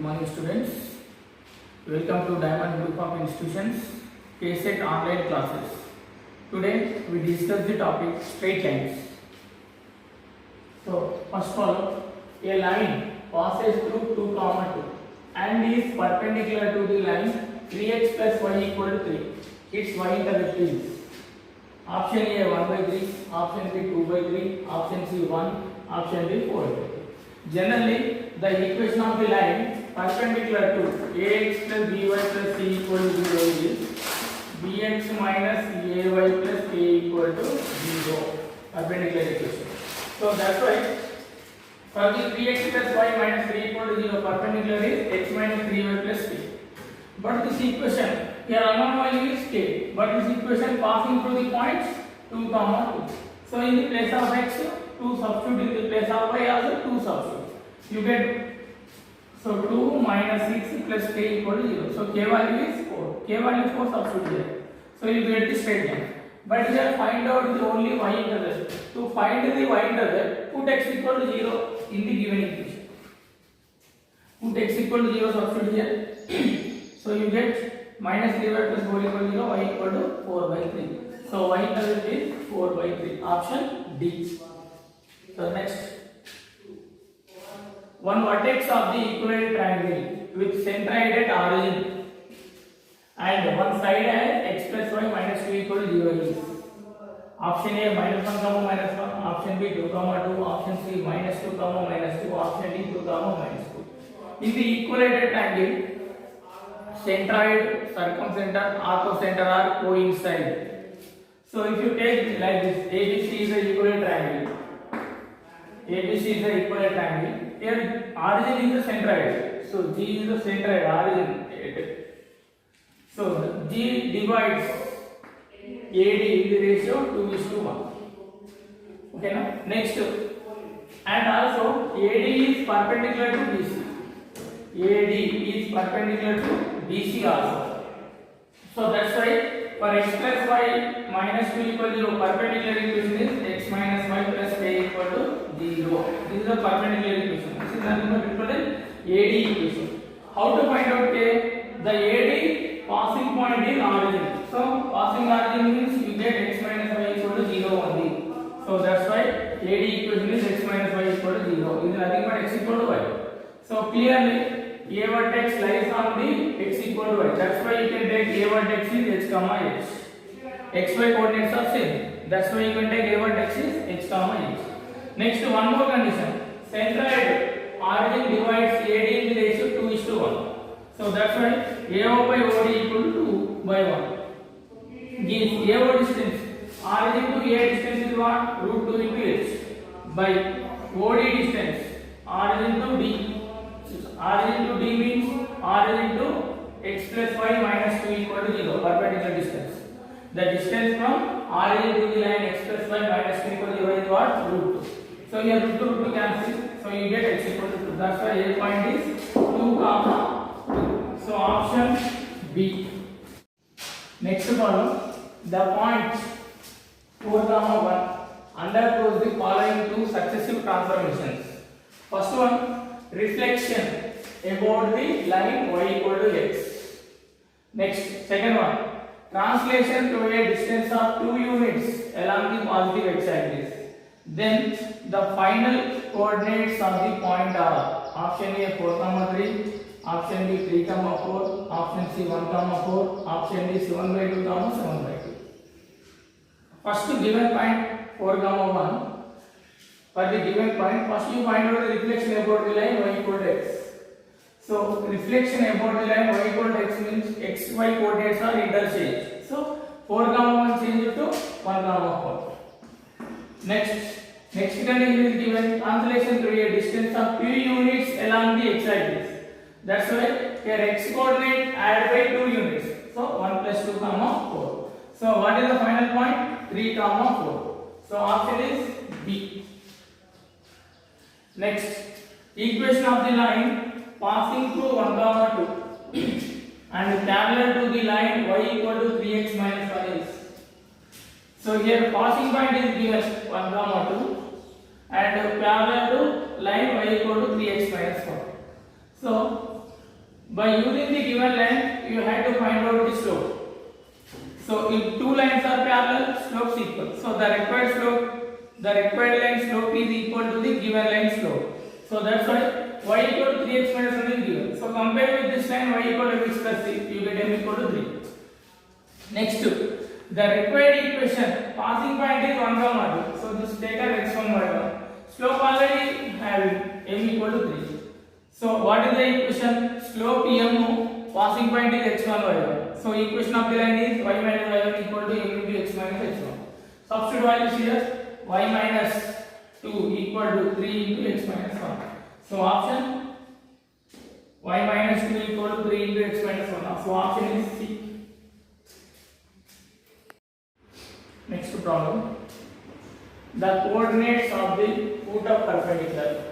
morning students. Welcome to Diamond Group of Institutions KSET online classes. Today we discuss the topic straight lines. So first of all, a line passes through 2, 2 and is perpendicular to the line 3x plus y equal to 3. Its y intercept is option A 1 by 3, option B 2 by 3, option C 1, option D 4 by 3. Generally, the equation of the line perpendicular to ax plus by plus c equal to 0 is bx minus ay plus k equal to 0. Perpendicular equation. So that's why for the 3x plus y minus 3 equal to 0, perpendicular is x minus 3y plus k. But this equation here unknown value is k. But this equation passing through the points 2, 2. So in the place of x, 2 substitute, in the place of y also 2 substitute. You get, so 2 minus 6 plus k equal to 0. So k value is 4. K value is 4, substitute here. So you get the straight line. But here find out the only y intercept. To find the y intercept, put x equal to 0 in the given equation. Put x equal to 0, substitute here. So you get minus 3y plus 4 equal to 0, y equal to 4 by 3. So y intercept is 4 by 3. Option D. So next. One vertex of the equivalent triangle with centroid at origin and one side as x plus y minus 2 equal to 0 is option A minus 1 comma minus 1, option B 2 comma 2, option C minus 2 comma minus 2, option D 2 comma minus 2. In the equivalent triangle, centroid, circumcenter, orthocenter are coincide. So if you take like this, ABC is the equivalent triangle. ABC is the equivalent triangle. Here origin is the centroid. So G is the centroid origin. So G divides AD in the ratio 2:1. Okay, now next, and also AD is perpendicular to BC. AD is perpendicular to BC also. So that's why for x plus y minus 2 equal to 0, perpendicular equation is x minus y plus k equal to 0. This is the perpendicular equation. This is nothing but equal to AD equation. How to find out k? The AD passing point is origin. So passing origin means you get x minus y equal to 0 only. So that's why AD equation is x minus y equal to 0. This is nothing but x equal to y. So clearly A vertex lies on the x equal to y. That's why you can take A vertex is x comma h. XY coordinates are same. That's why you can take A vertex is x comma h. Next, one more condition. Centroid origin divides AD in the ratio 2:1. So that's why AO by OD equal to 2 by 1. Gives AO distance. Origin to A distance is what? Root 2 into h. By OD distance. Origin to D. Origin to D means origin to x plus y minus 2 equal to 0. Perpendicular distance. The distance from origin to the line x plus y minus 2 equal to 0 is what? Root 2. So here root 2 cancels. So you get x equal to 2. That's why A point is 2 comma 2. So option B. Next follow the points 4 comma 1 undergoes the following two successive transformations. First one, reflection about the line y equal to x. Next, second one, translation to a distance of 2 units along the positive x-axis. Then the final coordinates of the point are option A 4 comma 3, option B 3 comma 4, option C 1 comma 4, option D 7 by 2 comma 7 by 2. First given point 4 comma 1. For the given point, first you find out the reflection about the line y equal to x. So reflection about the line y equal to x means x y coordinates are interchanged. So 4 comma 1 change to 1 comma 4. Next condition is given translation to a distance of few units along the x-axis. That's why here x coordinate add by 2 units. So 1 plus 2 comma 4. So what is the final point? 3 comma 4. So option is B. Next, equation of the line passing through 1 comma 2 and parallel to the line y equal to 3x minus 1 is. So here passing point is given 1 comma 2 and parallel to line y equal to 3x minus 1. So By using the given length, you have to find out the slope. So if two lines are parallel, slopes equal. So the required length slope is equal to the given length slope. So that's why y equal to 3x minus 1 is given. So compare with this line y equal to x plus 6, you get m equal to 3. Next, the required equation passing point is 1 comma 2. So this take as x1 y1. Slope already having m equal to 3. So what is the equation? Slope m, passing point is x1 y1. So equation of the line is y minus y1 equal to m into x minus x1. Substitute values here, y minus 2 equal to 3 into x minus 1. So option y minus 2 equal to 3 into x minus 1. So option is C. Next problem. The coordinates of the foot of perpendicular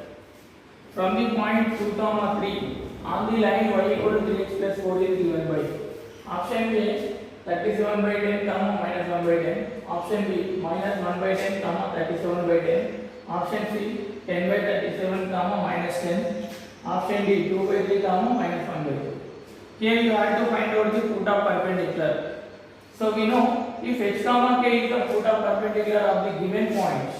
from the point 2, 3 on the line y equal to 3x plus 4 is given by option A 37 by 10 minus 1 by 10, option B minus 1 by 10 37 by 10, option C 10 by 37 minus 10, option D 2 by 3 minus 1 by 2. Here you have to find out the foot of perpendicular. So we know if h comma k is the foot of perpendicular of the given points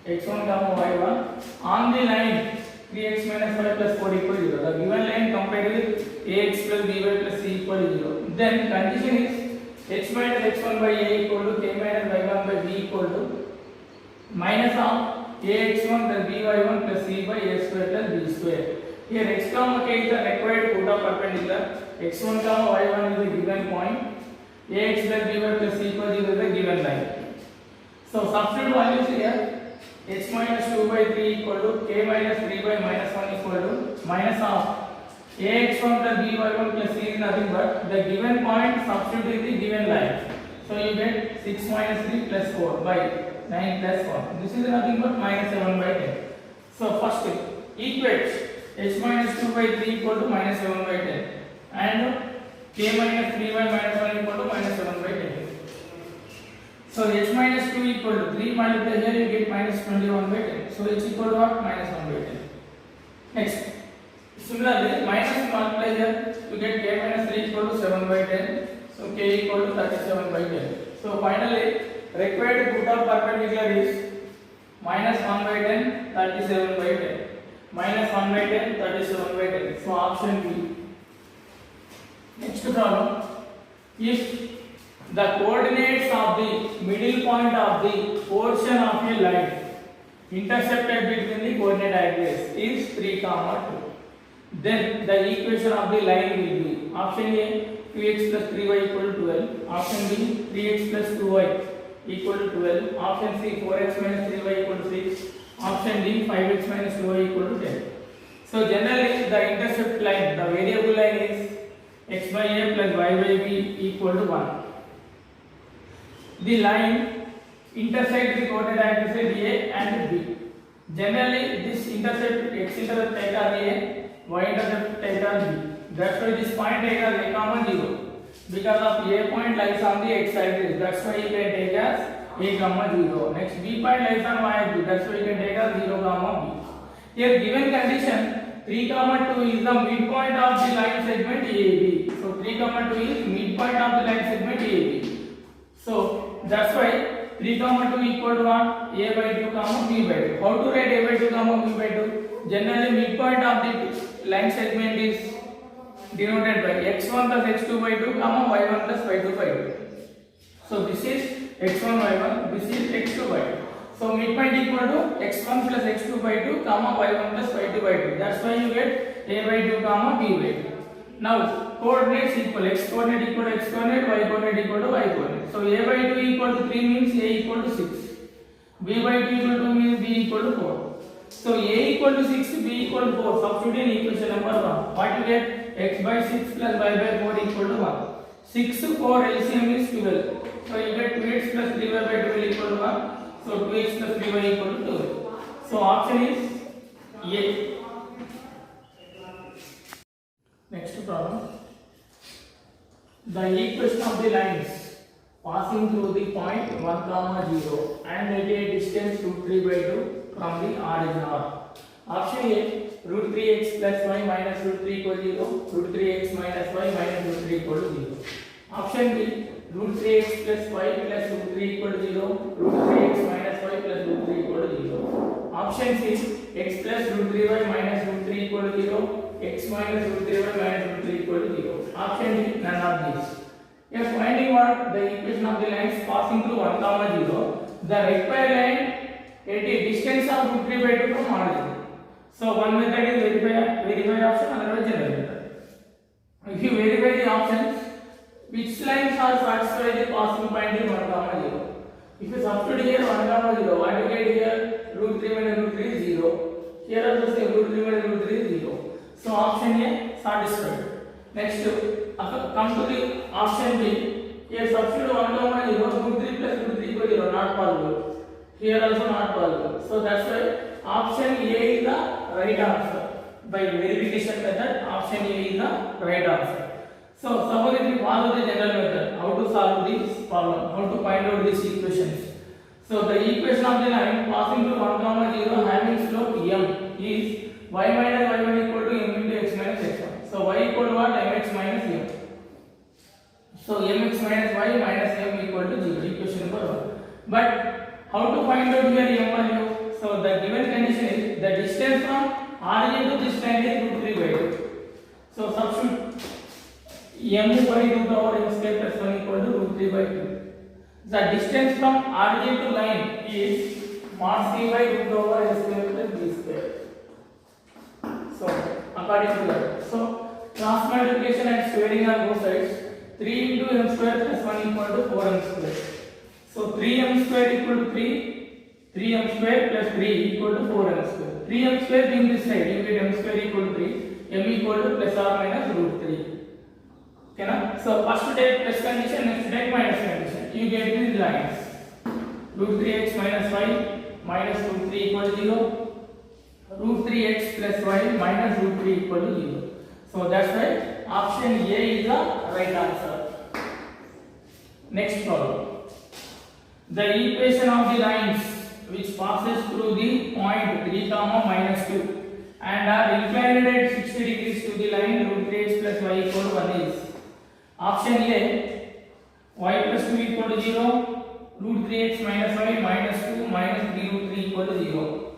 x1 y1 on the line 3x minus 5 plus 4 equal to 0. The given line compared with ax plus by plus c equal to 0. Then condition is h minus x1 by a equal to k minus y1 by b equal to minus of ax1 plus by1 plus c by a square plus b square. Here x comma k is the required foot of perpendicular. x1 y1 is the given point. Ax plus by plus c equal to 0 is the given line. So substitute values here. H minus 2 by 3 equal to k minus 3 by minus 1 equal to minus of ax1 plus by1 plus c is nothing but the given point substitute is the given line. So you get 6 minus 3 plus 4 by 9 plus 1. This is nothing but minus 7 by 10. So first equate h minus 2 by 3 equal to minus 7 by 10 and k minus 3 by minus 1 equal to minus 7 by 10. So h minus 2 equal to 3 multiply here you get minus 21 by 10. So h equal to what? Minus 1 by 10. Next, similarly minus multiply here you get k minus 3 equal to 7 by 10. So k equal to 37 by 10. So finally required foot of perpendicular is minus 1 by 10, 37 by 10. Minus 1 by 10, 37 by 10. So option B. Next problem. If the coordinates of the middle point of the portion of a line intercepted between the coordinate axes is 3, 2. Then the equation of the line will be option A 2x plus 3y equal to 12, option B 3x plus 2y equal to 12, option C 4x minus 3y equal to 6, option D 5x minus 2y equal to 10. So generally the intercept line, the variable line is x by a plus y by b equal to 1. The line intersects the coordinate axes A and B. Generally, this intercept x intercept take as A, y intercept take as B. That's why this point take as a comma 0. Because of A point lies on the x axis. That's why you can take as a comma 0. Next B point lies on y axis. That's why you can take as 0 comma B. Here given condition 3 comma 2 is the midpoint of the line segment AB. So 3 comma 2 is midpoint of the line segment AB. So that's why 3 comma 2 equal to what? A by 2 comma B by 2. How to write A by 2 comma B by 2? Generally midpoint of the line segment is denoted by x1 plus x2 by 2 comma y1 plus y2 by 2. So this is x1 y1, this is x2 by 2. So midpoint equal to x1 plus x2 by 2 comma y1 plus y2 by 2. That's why you get A by 2 comma B by 2. Now coordinates equal, x coordinate equal to x coordinate, y coordinate equal to y coordinate. So A by 2 equal to 3 means A equal to 6. B by 2 equal to 2 means B equal to 4. So A equal to 6, B equal to 4. Substitute in equation number 1. What you get? X by 6 plus y by 4 equal to 1. 6, 4 LCM is 12. So you get 2x plus 3y by 12 equal to 1. So 2x plus 3y equal to 12. So option is A. Next problem. The equation of the lines passing through the point 1, 0 and at a distance 2, 3 by 2 from the origin R Option A, root 3x plus y minus root 3 equal to 0. Root 3x minus y minus root 3 equal to 0. Option B, root 3x plus y plus root 3 equal to 0. Root 3x minus y plus root 3 equal to 0. Option C, x plus root 3y minus root 3 equal to 0. X minus root 3y minus root 3 equal to 0. Option D, none of these. If finding what the equation of the lines passing through 1, 0, the required line at a distance of root 3 by 2 from origin. So one method is verify option, otherwise general method. If you verify the options, which lines are satisfied the passing point in 1, 0? If you substitute here 1, 0, what you get here? Root 3 minus root 3 is 0. Here also same, root 3 minus root 3 is 0. So option A satisfied. Next, come to the option B. Here substitute 1, 0, root 3 plus root 3 equal to 0, not possible. Here also not possible. So that's why option A is the right answer. By verification method, option A is the right answer. So suppose if you follow the general method, how to solve this problem, how to find out these equations. So the equation of the line passing through 1, 0 having slope m is y minus y1 equal to m into x minus x1. So y equal to what? Mx minus m. So mx minus y minus m equal to 0. Equation number 1. But how to find out here m value? So the given condition is the distance from origin to this line is root 3 by 2. So substitute m by root over m square plus 1 equal to root 3 by 2. The distance from origin to line is mod c by root over s square plus b square. So according to that, so cross multiplication and squaring on both sides, 3 into m square plus 1 equal to 4m square. So 3m square equal to 3m square plus 3 equal to 4m square. 3m square being this side, you get m square equal to 3, m equal to plus or minus root 3. Okay na? So first to take plus condition, next to take minus condition. You get these lines. Root 3x minus y minus root 3 equal to 0. Root 3x plus y minus root 3 equal to 0. So that's why option A is the right answer. Next problem. The equation of the lines which passes through the point 3, minus 2 and are inclined at 60 degrees to the line root 3x plus y equal to 1 is option A, y plus 2 equal to 0, root 3x minus y minus 2 minus 3 root 3 equal to 0.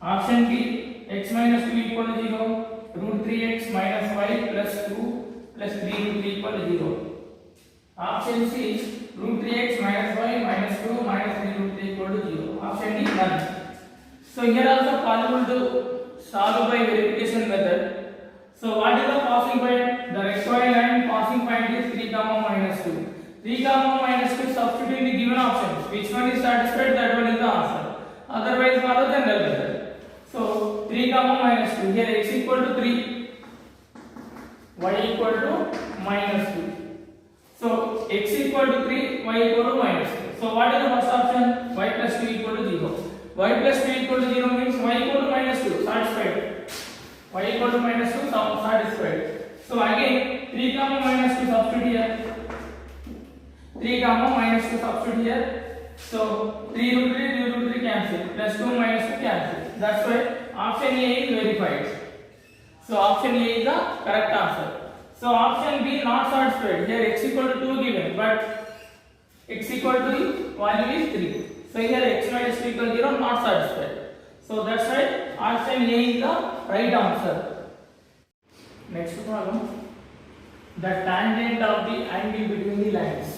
Option B, x minus 2 equal to 0, root 3x minus y plus 2 plus 3 root 3 equal to 0. Option C, root 3x minus y minus 2 minus 3 root 3 equal to 0. Option D, none. So here also possible to solve by verification method. So what is the passing point? The required line passing point is 3, minus 2. 3, minus 2 substitute in the given options. Which one is satisfied? That one is the answer. Otherwise follow general method. So 3, minus 2. Here x equal to 3, y equal to minus 2. So x equal to 3, y equal to minus 2. So what is the first option? Y plus 2 equal to 0. Y plus 2 equal to 0 means y equal to minus 2, satisfied. Y equal to minus 2, satisfied. So again 3, minus 2 substitute here. 3, minus 2 substitute here. So 3 root 3, 3 root 3 cancel. Plus 2 minus 2 cancel. That's why option A is verified. So option A is the correct answer. So option B not satisfied. Here x equal to 2 given, but x equal to the value is 3. So here x minus 2 equal to 0, not satisfied. So that's why option A is the right answer. Next problem. The tangent of the angle between the lines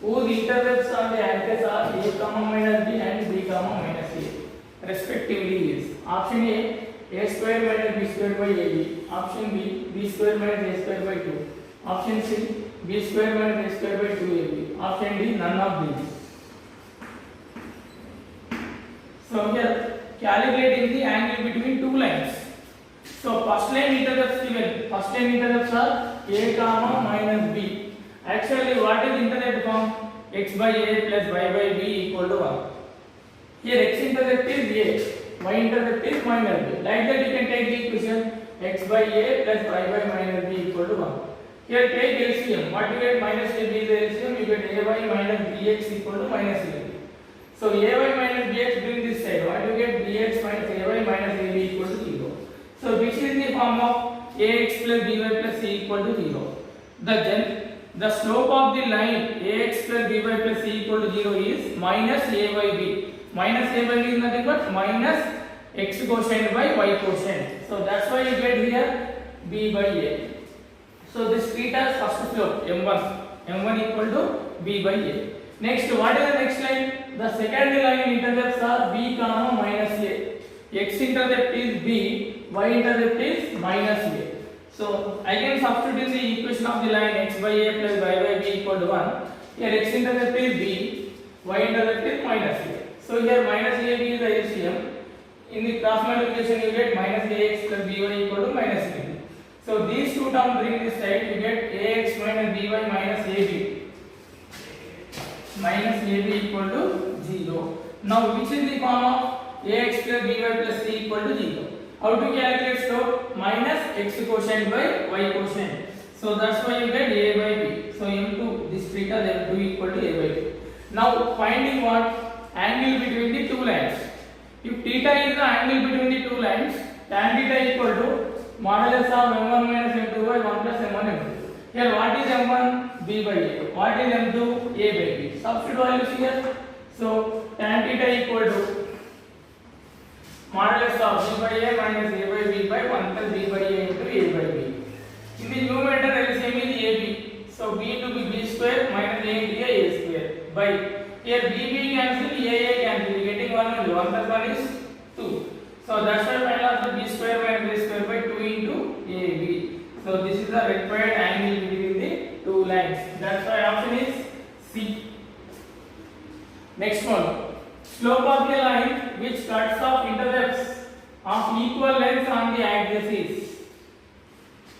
whose intercepts on the axes are a, minus b and b, minus a respectively is option A square minus b square by ab, option B square minus a square by 2, option C b square minus a square by 2ab, option D none of these. So here calculating the angle between two lines. So first line intercepts given. First line intercepts are a, minus b. Actually, what is intercept form? X by a plus y by b equal to 1. Here x intercept is a, y intercept is minus b. Like that you can take the equation x by a plus y by minus b equal to 1. Here take LCM. What you get? Minus ab is LCM. You get ay minus bx equal to minus ab. So ay minus bx bring this side. What you get? Bx minus ay minus ab equal to 0. plus by plus c equal to 0. The slope of the line ax plus by plus c equal to 0 is minus a by b. Minus a by b is nothing but minus x quotient by y quotient. So that's why you get here b by a. So this theta's first slope m1 equal to b by a. Next, what is the next line? The second line intercepts are b comma minus a. X intercept is b, y intercept is minus a. So I can substitute in the equation of the line x by a plus y by b equal to 1. Here x intercept is b, y intercept is minus a. So here minus ab is the LCM. In the cross multiplication you get minus ax plus by equal to minus ab. So these two terms bring this side, you get ax minus by minus ab. Minus ab equal to 0. Now which is the form of ax plus by plus c equal to 0? How to calculate slope? Minus x quotient by y quotient. So that's why you get a by b. So into this theta then 2 equal to a by b. Now finding what? Angle between the two lines. If theta is the angle between the two lines, tan theta equal to modulus of m1 minus m2 by 1 plus m1 m2. Here what is m1? b by a. What is m2? a by b. Substitute values here. So tan theta equal to modulus of b by a minus a by b by 1 plus b by a into a by b. In the numerator LCM is ab. So b into b square minus a into a square by here b cancel, a cancel, getting 1 only. 1 plus 1 is 2. So that's why find out the b square minus a square by 2 into ab. So this is the required angle between the two lines. That's why option is C. Next one. Slope of the line which cuts off intercepts of equal lengths on the axis.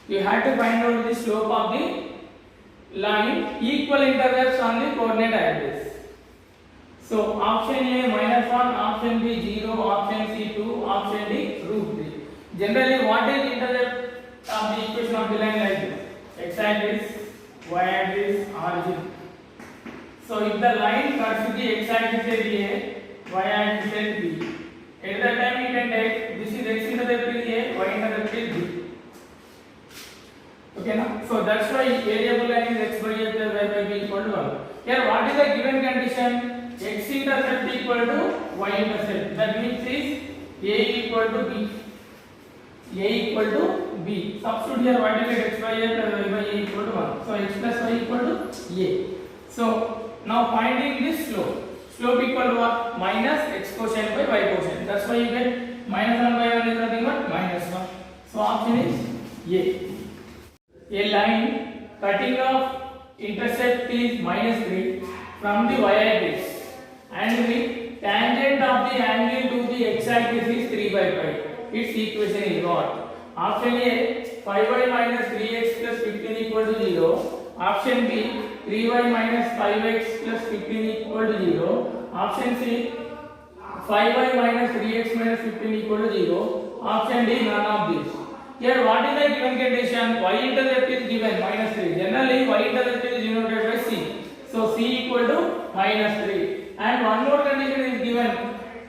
You have to find out the slope of the line equal intercepts on the coordinate axis. So option A minus 1, option B 0, option C 2, option D root 3. Generally what is the intercept of the equation of the line like this? X axis, y axis, origin. So if the line cuts the x axis at A, y axis at B, at that time you can take this is x intercept is A, y intercept is B. Okay na? So that's why variable line is x by a plus y by b equal to 1. Here what is the given condition? X intercept equal to y intercept. That means is a equal to b. A equal to b. Substitute here what is x by a plus y by a equal to 1. So x plus y equal to a. So now finding this slope. Slope equal to what? Minus x quotient by y quotient. That's why you get minus 1 by 1 is nothing but minus 1. So option is A. A line cutting off intercept is minus 3 from the y axis and the tangent of the angle to the x axis is 3 by 5. Its equation is what? Option A 5y minus 3x plus 15 equal to 0. Option B 3y minus 5x plus 15 equal to 0. Option C 5y minus 3x minus 15 equal to 0. Option D none of these. Here what is the given condition? Y intercept is given minus 3. Generally y intercept is denoted by C. So C equal to minus 3. And one more condition is given.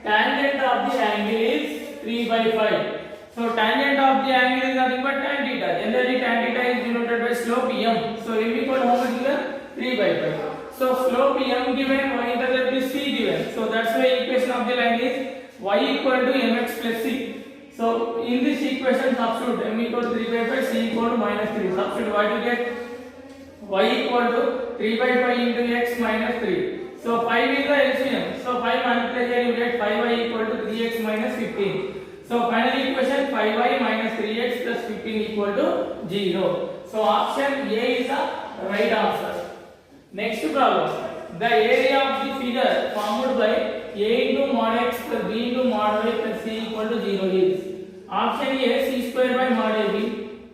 Tangent of the angle is 3 by 5. So tangent of the angle is nothing but tan theta. Generally tan theta is denoted by slope m. So m equal to how much given? 3 by 5. So slope m given, y intercept is c given. So that's why equation of the line is y equal to mx plus c. So in this equation substitute m equal to 3 by 5, c equal to minus 3. Substitute what you get? Y equal to 3 by 5 into x minus 3. So 5 is the LCM. So 5 multiply here you get 5y equal to 3x minus 15. So final equation 5y minus 3x plus 15 equal to 0. So option A is the right answer. Next problem. The area of the figure formed by a into mod x plus b into mod y plus c equal to 0 is option A c square by mod ab,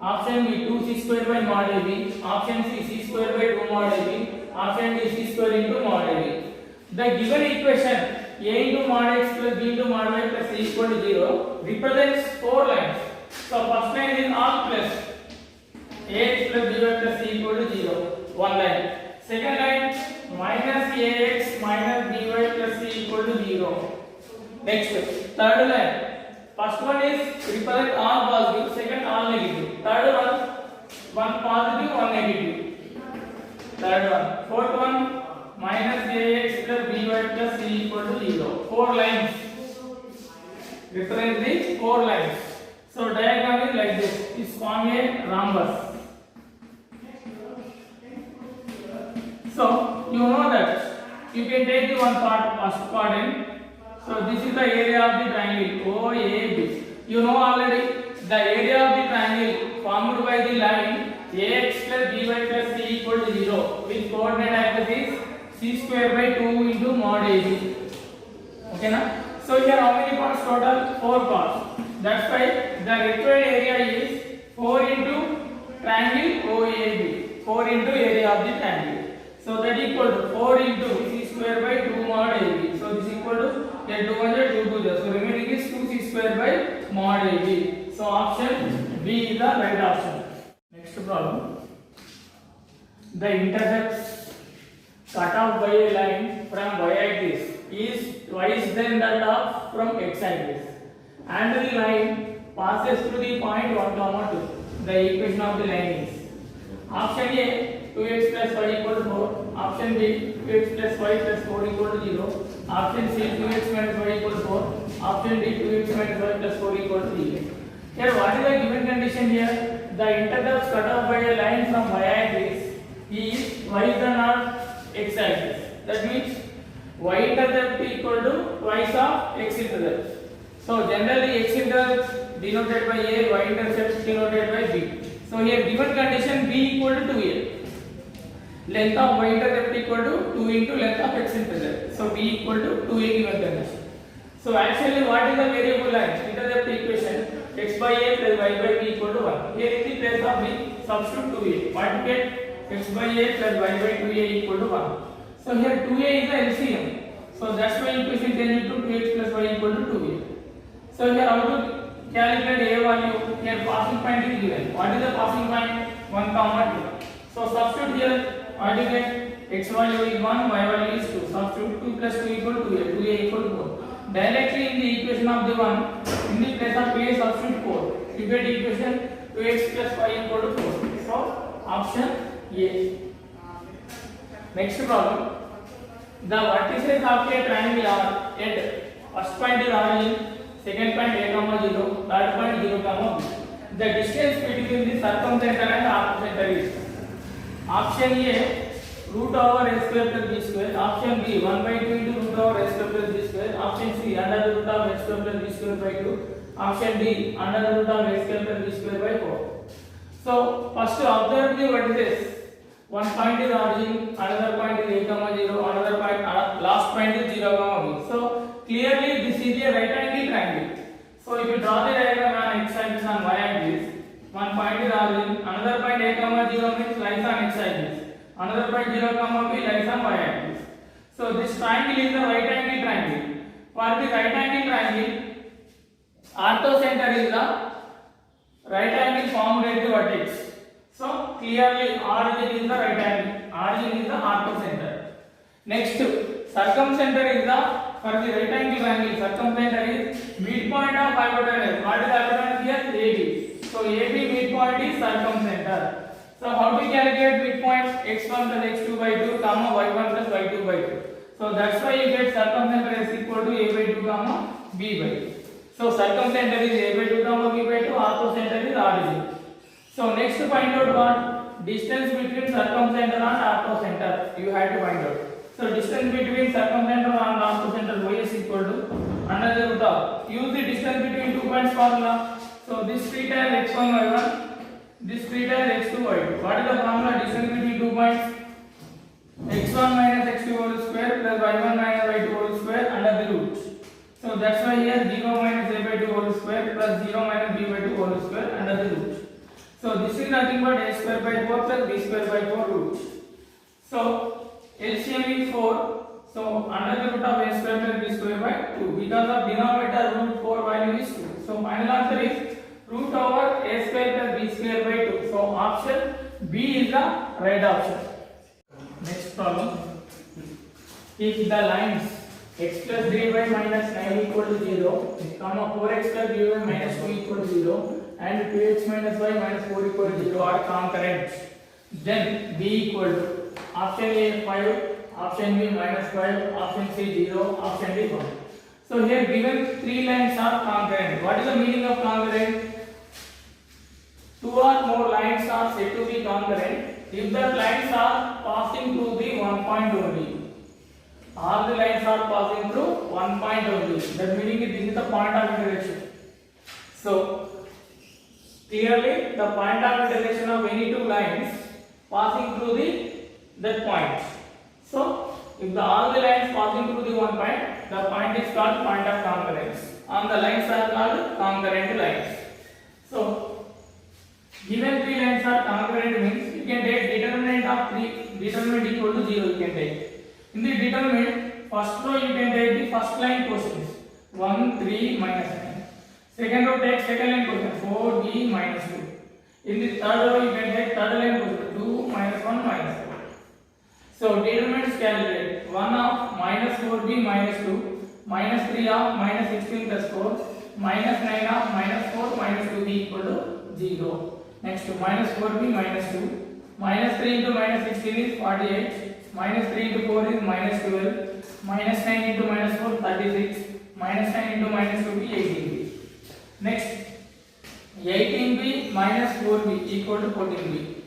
option B 2c square by mod ab, option C c square by 2 mod ab, option D c square into mod ab. The given equation a into mod x plus b into mod y plus c equal to 0 represents 4 lines. So first line is all plus ax plus by plus c equal to 0, one line. Second line minus ax minus by plus c equal to 0. Next, third line. First one is represent all positive, second all negative. Third one one positive, one negative. Third one. Fourth one, minus ax plus by plus c equal to 0. 4 lines. Reference is 4 lines. So diagram is like this. Is form a rhombus. So you know that you can take the one part, first quadrant. So this is the area of the triangle OAB. You know already the area of the triangle formed by the line ax plus by plus c equal to 0 with coordinate axis is c square by 2 into mod AB. Okay na? So here how many parts total? 4 parts. That's why the required area is 4 into triangle OAB. 4 into area of the triangle. So that equal to 4 into c square by 2 mod AB. So this equal to here 200 2 to so remaining is 2c square by mod AB. So option B is the right option. Next problem. The intercepts cut off by a line from y-axis is twice than that of from x-axis, and the line passes through the point 1, 2. The equation of the line is option A 2x plus y equal to 4, option B 2x plus y plus 4 equal to 0, option C 2x minus y equal to 4, option D 2x minus y plus 4 equal to 0. Here what is the given condition here? The intercepts cut off by a line from y-axis is twice than of x-axis. That means y intercept equal to twice of x intercept. So generally x intercept denoted by A, y intercept denoted by B. So here given condition B equal to 2A. Length of y intercept equal to 2 into length of x intercept. So B equal to 2A given condition. So actually what is the variable line? Intercept equation x by A plus y by B equal to 1. Here in the place of B substitute 2A. What you get? X by A plus y by 2A equal to 1. So here 2A is the LCM. So that's why equation changes to 2x plus y equal to 2A. So here how to calculate A value? Here passing point is given. What is the passing point? 1, 2. So substitute here. What you get? X value is 1, y value is 2. Substitute 2 plus 2 equal to 2A. 2A equal to 4. Directly in the equation of the 1, in the place of A substitute 4. You get equation 2x plus y equal to 4. So option A. Next problem. The vertices of a triangle are at first point is origin, second point A, 0, third point 0, B. The distance between the circumcenter and apocenter is option A root over a square plus b square, option B 1 by 2 into root over a square plus b square, option C under the root of a square plus b square by 2, option D under the root of a square plus b square by 4. So first observe the vertices. One point is origin, another point is A, 0, another point, last point is 0, B. So clearly this is a right angle triangle. So if you draw the diagram on x axis and y axis, one point is origin, another point A, 0 means lies on x axis, another point 0, B lies on y axis. So this triangle is the right angle triangle. For the right angle triangle, orthocenter is the right angle formed at the vertex. So clearly origin is the right angle, origin is the orthocenter. Next, circumcenter is the, for the right angle triangle, circumcenter is midpoint of hypotenuse. What is hypotenuse here? AB. So AB midpoint is circumcenter. So how to calculate midpoint? x1 plus x2 by 2, y1 plus y2 by 2. So that's why you get circumcenter is equal to A by 2, B by 2. So circumcenter is A by 2, B by 2, orthocenter is origin. So next find out what? Distance between circumcenter and orthocenter. You have to find out. So distance between circumcenter and orthocenter y is equal to under the root of. Use the distance between 2 points formula. So this theta is x1 y1. This theta is x2 y2. What is the formula? Distance between 2 points? x1 minus x2 whole square plus y1 minus y2 whole square under the root. So that's why here 0 minus a by 2 whole square plus 0 minus b by 2 whole square under the root. So this is nothing but a square by 4 plus b square by 4 root. So LCM is 4. So under the root of a square plus b square by 2. Because of denominator root 4 value is 2. So final answer is root over a square plus b square by 2. So option B is the right option. Next problem. If the lines x plus 3y minus 9 equal to 0, comma 4x plus by minus 2 equal to 0, and 2x minus y minus 4 equal to 0 are concurrent. Then b equal to option A 5, option B minus 5, option C 0, option D 1. So here given three lines are concurrent. What is the meaning of concurrent? Two or more lines are said to be concurrent if the lines are passing through the one point only. All the lines are passing through one point only. That meaning this is the point of intersection. So clearly the point of intersection of any two lines passing through that point. So if all the lines passing through the one point, the point is called point of concurrence, and the lines are called concurrent lines. So given three lines are concurrent means you can take determinant of 3, determinant equal to 0 you can take. In the determinant, first row you can take the first line quotients 1, 3, minus 9. Second row take second line quotient 4, b, minus 2. In the third row you can take third line quotient 2, minus 1, minus 4. So determinants calculate 1 of minus 4b minus 2, minus 3 of minus 16 plus 4, minus 9 of minus 4 minus 2b equal to 0. Next to minus 4b minus 2, minus 3 into minus 16 is 48, minus 3 into 4 is minus 12, minus 9 into minus 4 36, minus 9 into minus 2b 18b. Next 18b minus 4b equal to 14b.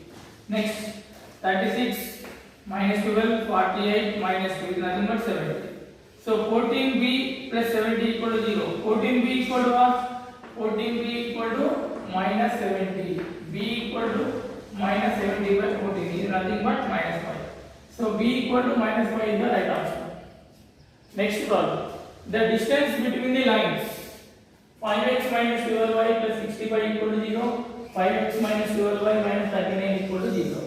Next 36 minus 12, 48 minus 2 is nothing but 70. So 14b plus 70 equal to 0. 14b equal to what? 14b equal to minus 70. b equal to minus 70 by 14 is nothing but minus 5. So b equal to minus 5 is the right answer. Next problem. The distance between the lines 5x minus 12y plus 65 equal to 0, 5x minus 12y minus 39 equal to 0.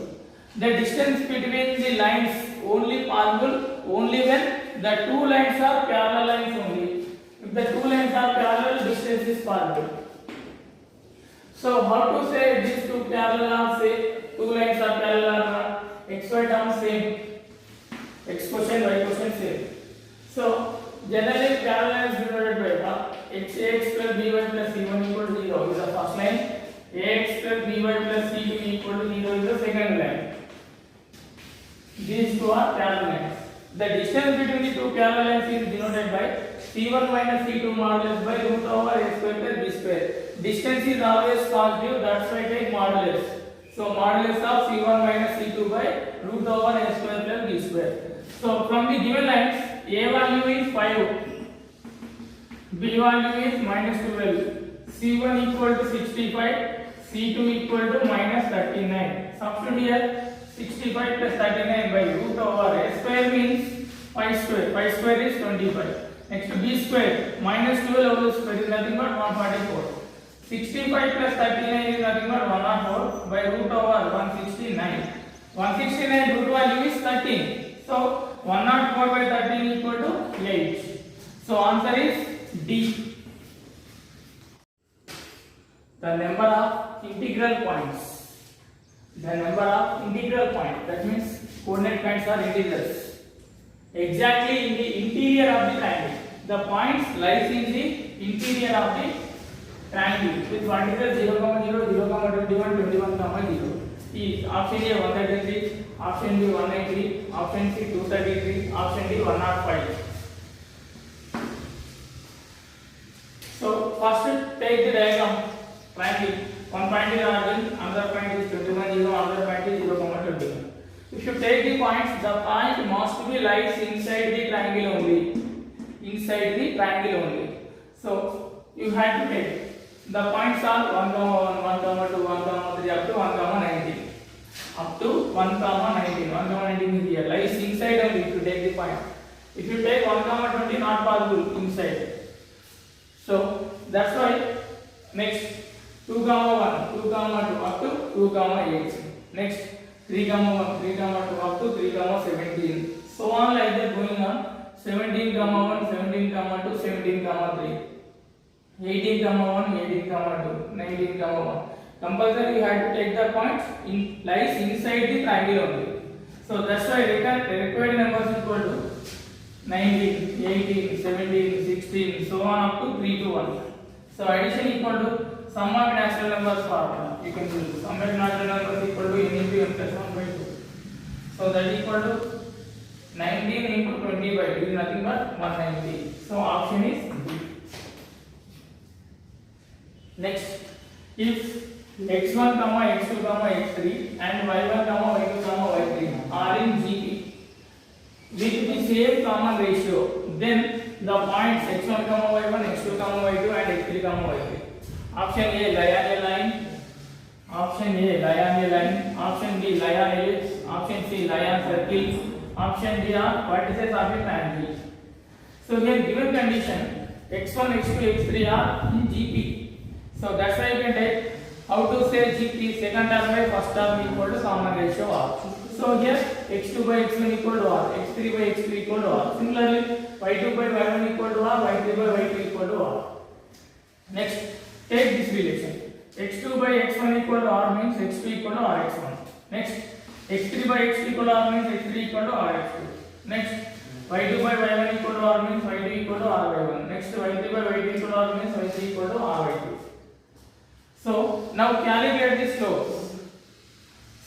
The distance between the lines only possible only when the two lines are parallel lines only. If the two lines are parallel, distance is possible. So how to say these two parallel are say two lines are parallel or not? XY term same, x quotient y quotient same. So generally parallel is denoted by ax plus by plus c1 equal to 0 is the first line, ax plus by plus c2 equal to 0 is the second line. These two are parallel lines. The distance between the two parallel lines is denoted by c1 minus c2 modulus by root over a square plus b square. Distance is always positive, that's why I take modulus. So modulus of c1 minus c2 by root over a square plus b square. So from the given lines, a value is 5, b value is minus 12, c1 equal to 65, c2 equal to minus 39. Substitute here 65 plus 39 by root over a square means 5 square. 5 square is 25. Next b square minus 12 whole square is nothing but 144. 65 plus 39 is nothing but 104 by root over 169. 169 root value is 13. So 104 by 13 equal to 8. So answer is D. The number of integral points. The number of integral points, that means coordinate points are integers. Exactly in the interior of the triangle. The points lies in the interior of the triangle with vertical 0, 0, 0, 21, 21, 0. Is option A 133, option B 193, option C 233, option D 105. So first take the diagram triangle. One point is origin, another point is 21, 0, another point is 0, 21. If you take the points, the point must be lies inside the triangle only. Inside the triangle only. So you have to take. The points are 1, 1, 2, 1, 3 up to 1, 19. Up to 1, 19. 1, 19 is here. Lies inside only if you take the point. If you take 1, 20, not possible inside. So that's why next 2, 1, 2, 2 up to 2, 8. Next 3, 1, 3, 2 up to 3, 17. So on like that going on. 17, 1, 17, 2, 17, 3. 18, 1, 18, 2, 19, 1. Compulsory you have to take the points lies inside the triangle only. So that's why required numbers equal to 19, 18, 17, 16, so on up to 3 to 1. So addition equal to sum of natural numbers formula. You can use sum of natural numbers equal to n into n plus 1 by 2. So that equal to 19 into 20 by 2 is nothing but 190. So option is B. Next, if x1, x2, x3 and y1, y2, y3 are in GP with the same common ratio, then the points x1, y1, x2, y2 and x3, y3. Option A, lie on a line. Option A, lie on a line. Option B, lie on ellipse. Option C, lie on circle. Option D are vertices of a triangle. So here given condition x1, x2, x3 are in GP. So that's why you can take how to say GP, second term by first term equal to common ratio R. So here x2 by x1 equal to R, x3 by x2 equal to R. Similarly, y2 by y1 equal to R, y3 by y2 equal to R. Next, take this relation. x2 by x1 equal to R means x2 equal to Rx1. Next, x3 by x2 equal to R means x3 equal to Rx2. Next, y2 by y1 equal to R means y2 equal to R by 1. Next, y3 by y2 equal to R means y3 equal to R by 2. So now calculate the slopes.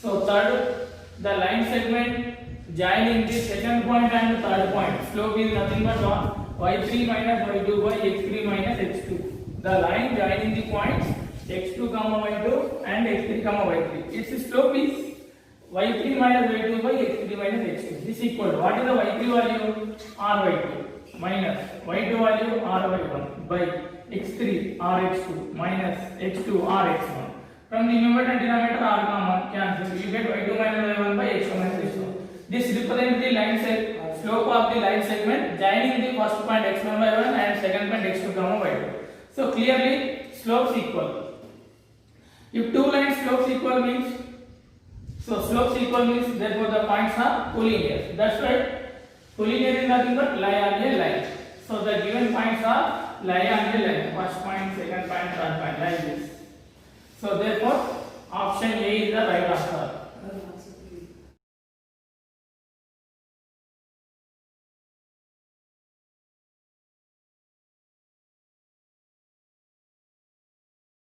So third, the line segment joining the second point and the third point. Slope is nothing but y3 minus y2 by x3 minus x2. The line joining the points x2, y2 and x3, y3. Its slope is y3 minus y2 by x3 minus x2. This is equal to what is the y3 value? R by 2 minus y2 value R by 1 by x3 rx2 minus x2 rx1. From the numerator and denominator r common cancel. You get y2 minus y1 by x1 minus x1. This represents the line slope of the line segment joining the first point x1 by 1 and second point x2 by 2. So clearly slopes equal. If two lines slopes equal means, so slopes equal means therefore the points are collinear. That's why collinear is nothing but lie on a line. So the given points are lie on a line. First point, second point, third point, like this. So therefore option A is the right answer.